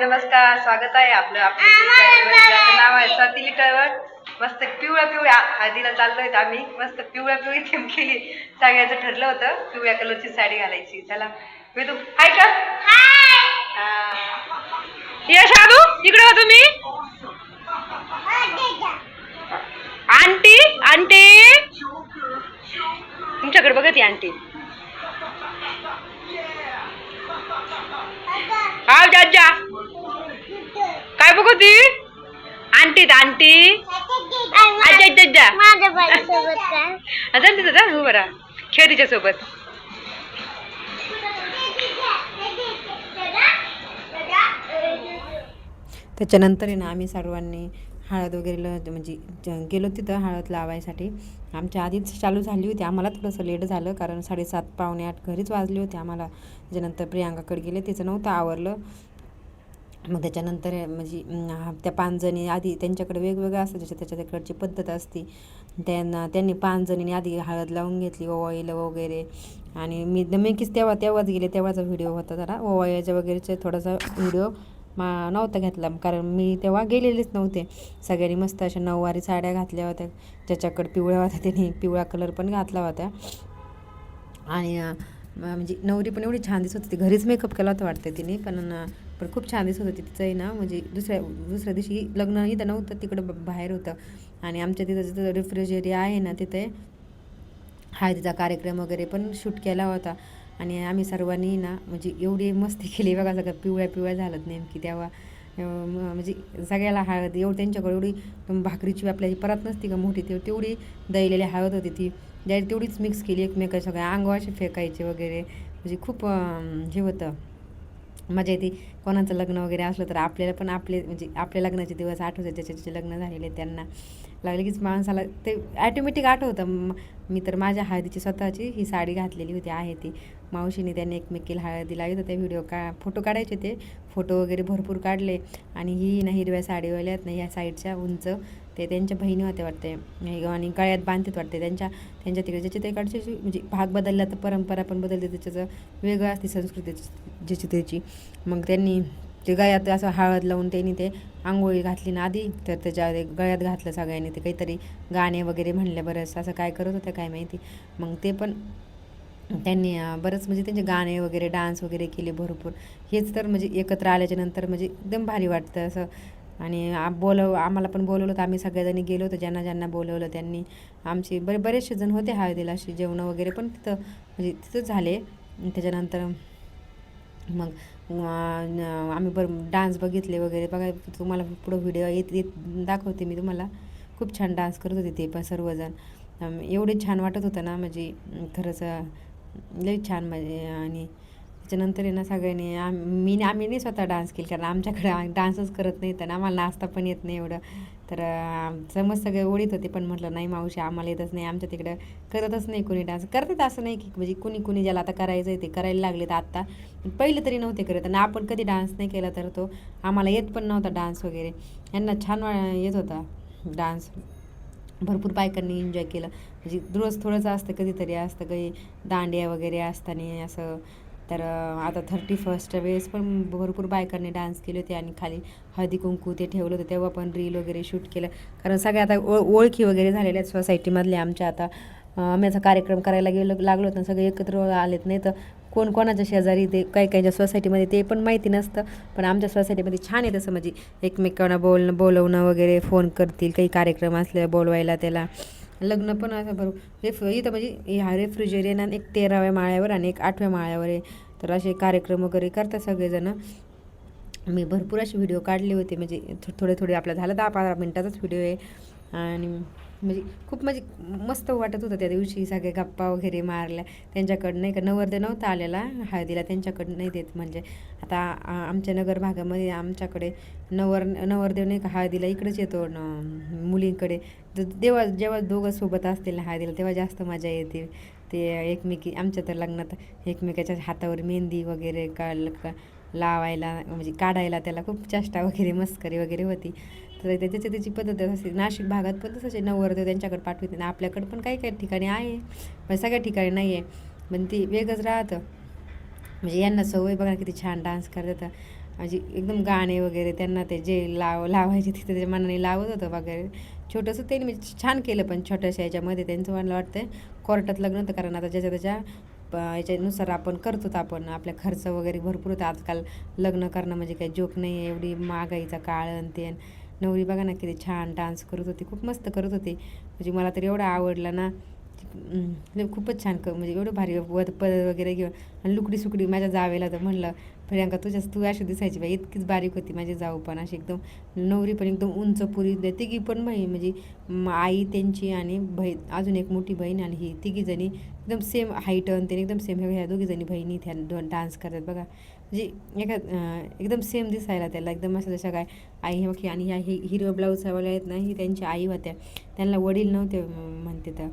नमस्कार, स्वागत आहे आपलं. आपलं नाव आहे स्वाती लिटरवर. मस्त पिवळ्या हळदीला चाललोय आम्ही. मस्त पिवळी थीम केली. सगळ्याचं ठरलं होतं पिवळ्या कलरची साडी घालायची. चला वेदू हाय का? यश आदू इकडे हो तुम्ही. आंटी आंटी तुमच्याकडे बघत आंटी. हा जाजा काय बघू ती आंटी आंटी आजा अजून तिथं जा बरा खेळ तिच्या सोबत. त्याच्यानंतर आहे ना आम्ही सर्वांनी हळद वगैरे म्हणजे गेलो तिथं हळद लावायसाठी. आमच्या आधीच चालू झाली होती. आम्हाला थोडंसं लेट झालं कारण 7:30 पावणे 8 घरीच वाजले होते आम्हाला. त्याच्यानंतर प्रियांकाकडे गेले, तिचं नव्हतं आवरलं. मग त्याच्यानंतर म्हणजे त्या 5 जणी आधी त्यांच्याकडे वेगवेगळं असतं, ज्याच्या त्याच्याकडची पद्धत असते. त्यांनी 5 जणींनी आधी हळद लावून घेतली, ओवाळीला वगैरे. आणि मी तेव्हाच गेले, तेव्हाचा व्हिडिओ होता जरा ओवाळ्याच्या वगैरेचा थोडासा व्हिडिओ नव्हता घेतला कारण मी तेव्हा गेलेलेच नव्हते. सगळ्यांनी मस्त अशा नऊवारी साड्या घातल्या होत्या, ज्याच्याकडे पिवळ्या होत्या त्यांनी पिवळा कलर पण घातला होता. आणि म्हणजे नवरी पण एवढी छान दिसत होती. घरीच मेकअप केला होता वाटतं तिने, पण खूप छान दिसत होती. तिचं आहे ना म्हणजे दुसऱ्या दिवशी लग्न इथं नव्हतं, तिकडं बाहेर होतं. आणि आमच्या तिथं रेफ्रिजरेटर आहे ना, तिथे हळदीचा कार्यक्रम वगैरे पण शूट केला होता. आणि आम्ही सर्वांनी ना म्हणजे एवढी मस्ती केली बघा. सगळं पिवळ्या झालं नेमकी तेव्हा. म्हणजे सगळ्याला हळद एवढी त्यांच्याकडे एवढी भाकरीची आपल्याची परत नसती का मोठी, तेवढी दळलेली हळद होती. ती तेवढीच मिक्स केली एकमेका सगळ्या अंगावर असे फेकायचे वगैरे. म्हणजे खूप हे होतं, मजा येते. कोणाचं लग्न वगैरे असलं तर आपल्याला पण म्हणजे आपल्या लग्नाचे दिवस आठवतात, ज्याचे लग्न झालेले त्यांना लगेच माणसाला ते ॲटोमॅटिक आठवतं. मी तर माझ्या हळदीची स्वतःची ही साडी घातलेली होती आहे ती. मावशीने त्यांनी एकमेकीला हळदी लावली तर त्या व्हिडिओ फोटो काढायचे, ते फोटो वगैरे भरपूर काढले. आणि ही ना हिरव्या साडीवाल्या आहेत ना, ह्या साईडच्या उंच, ते त्यांच्या बहिणी होते वाटते. आणि गळ्यात बांधतात वाटते त्यांच्या तिकडे. ज्याच्या तिकडचे म्हणजे भाग बदलला तर परंपरा पण बदलते, त्याच्याचं वेगळं असते संस्कृतीची ज्याची त्याची. मग त्यांनी ते गळ्यात असं हळद लावून त्यांनी ते आंघोळी घातली ना आधी, तर त्याच्या गळ्यात घातलं सगळ्यांनी. ते काहीतरी गाणे वगैरे म्हणले, बरंच असं काय करत होतं काय माहिती. मग ते पण त्यांनी बरंच म्हणजे त्यांचे गाणे वगैरे डान्स वगैरे केले भरपूर. हेच तर म्हणजे एकत्र आल्याच्या नंतर म्हणजे एकदम भारी वाटतं असं. आणि आम्हाला पण बोलवलं होतं, आम्ही सगळ्याजणी गेलो होतो. ज्यांना बोलवलं त्यांनी. आमचे बरेचसे जण होते हळदीला, अशी जेवणं वगैरे पण म्हणजे तिथंच झाले. त्याच्यानंतर मग आम्ही डान्स बघितले वगैरे. बघा तुम्हाला पुढं व्हिडिओ येत दाखवते मी तुम्हाला. खूप छान डान्स करत होते ते पण सर्वजण. एवढे छान वाटत होतं ना, म्हणजे खरंच लई छान. म्हणजे आणि त्याच्यानंतर आहे ना सगळ्यांनी आम्ही नाही स्वतः डान्स केला कारण आमच्याकडे डान्सच करत नाही, तर आम्हाला नाचता पण येत नाही एवढं. तर समज सगळे ओढीत होते, पण म्हटलं नाही मावशी आम्हाला येतच नाही, आमच्या तिकडं करतच नाही कोणी डान्स. करतात असं नाही की म्हणजे कुणी ज्याला आता करायचं आहे ते करायला लागले तर आत्ता, पहिले तरी नव्हते करत. आणि आपण कधी डान्स नाही केला तर तो आम्हाला येत पण नव्हता डान्स वगैरे. यांना छान येत होता डान्स. भरपूर बायकांनी एन्जॉय केलं. म्हणजे रोज थोडंसं असतं, कधीतरी असतं काही दांडिया वगैरे असताना असं. तर आता 31st वेळेस पण भरपूर बायकांनी डान्स केले होते. आणि खाली हळदी कुंकू ते ठेवलं होतं, तेव्हा पण रील वगैरे शूट केलं. कारण सगळ्या आता ओळखी वगैरे झालेल्या आहेत सोसायटीमधले आमच्या. आता आम्ही याचा कार्यक्रम करायला लागलो होतो, सगळे एकत्र आलेत. नाही तर कोणाच्या शेजारी ते काही सोसायटीमध्ये ते पण माहिती नसतं. पण आमच्या सोसायटीमध्ये छान आहे तसं, म्हणजे एकमेकांना बोलवणं वगैरे, फोन करतील काही कार्यक्रम असले बोलवायला त्याला. लग्न पण असं बरोबर इथं म्हणजे ह्या रेफ्रिजरेटर एक 13व्या माळ्यावर आणि एक 8व्या माळ्यावर आहे. तर असे कार्यक्रम वगैरे करतात सगळेजणं. मी भरपूर असे व्हिडिओ काढले होते, म्हणजे थोडे आपला झाला 10-15 मिनटाचाच व्हिडिओ आहे. आणि म्हणजे खूप म्हणजे मस्त वाटत होतं त्या दिवशी. सगळे गप्पा वगैरे मारल्या. त्यांच्याकडं नाही का नवरदेव नव्हता आलेला हळदीला, त्यांच्याकडं नाही देत. म्हणजे आता आमच्या नगर भागामध्ये आमच्याकडे नवरदेव नाही का हळदीला इकडेच येतो मुलींकडे. जेव्हा दोघं सोबत असतील हळदीला तेव्हा जास्त मजा येते. ते आमच्या तर लग्नात एकमेकाच्या हातावर मेहंदी वगैरे लावायला म्हणजे काढायला त्याला खूप चेष्टा वगैरे मस्करी वगैरे होती. तर त्याची पद्धत असते. नाशिक भागात पण तसंच नवरदेव त्यांच्याकडे पाठवते ना. आपल्याकडे पण काही ठिकाणी आहे, पण सगळ्या ठिकाणी नाही आहे. पण ती वेगळंच राहतं. म्हणजे यांना सवय बघा किती छान डान्स करतात. म्हणजे एकदम गाणे वगैरे त्यांना ते जे लावायचे तिथे त्याच्या मनाने लावत होतं वगैरे. छोटंसं त्यांनी म्हणजे छान केलं, पण छोट्याशा याच्यामध्ये त्यांचं मला वाटतं कोर्टात लग्न होतं, कारण आता ज्याच्या त्याच्या याच्यानुसार आपण करतो. आपण आपल्या खर्च वगैरे भरपूर होतं आजकाल. लग्न करणं म्हणजे काही जोक नाही आहे, एवढी महागाईचा काळ आणि ते. नवरी बघा ना किती छान डान्स करत होती, खूप मस्त करत होती. म्हणजे मला तर एवढा आवडला ना, खूपच छान म्हणजे एवढं भारी पद वगैरे घेऊन आणि लुकडी सुकडी. माझ्या जावेला तर म्हणलं, प्रियांका तू अशी दिसायची बाई, इतकीच बारीक होती माझी जाऊ, पण अशी एकदम नवरी पण एकदम उंच पुरी. तिघी पण बाई म्हणजे आई त्यांची आणि बहीण, अजून एक मोठी बहीण आणि ही तिघी जणी एकदम सेम हाईट आणि ते एकदम सेम. ह्या दोघी जणी बहिणी त्या डान्स करतात बघा, म्हणजे एकदम सेम दिसायला त्याला एकदम असं जशा काय आई हे बघी. आणि ह्या हिरो ब्लाऊजवाल्या आहेत ना, ही त्यांची आई होत्या, त्यांना वडील नव्हते म्हणते तर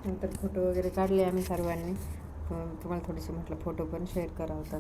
नंतर फोटो वगैरे काढले आम्ही सर्वांनी. तुम्हाला थोडेसे म्हटलं फोटो पण शेअर करावं होतं.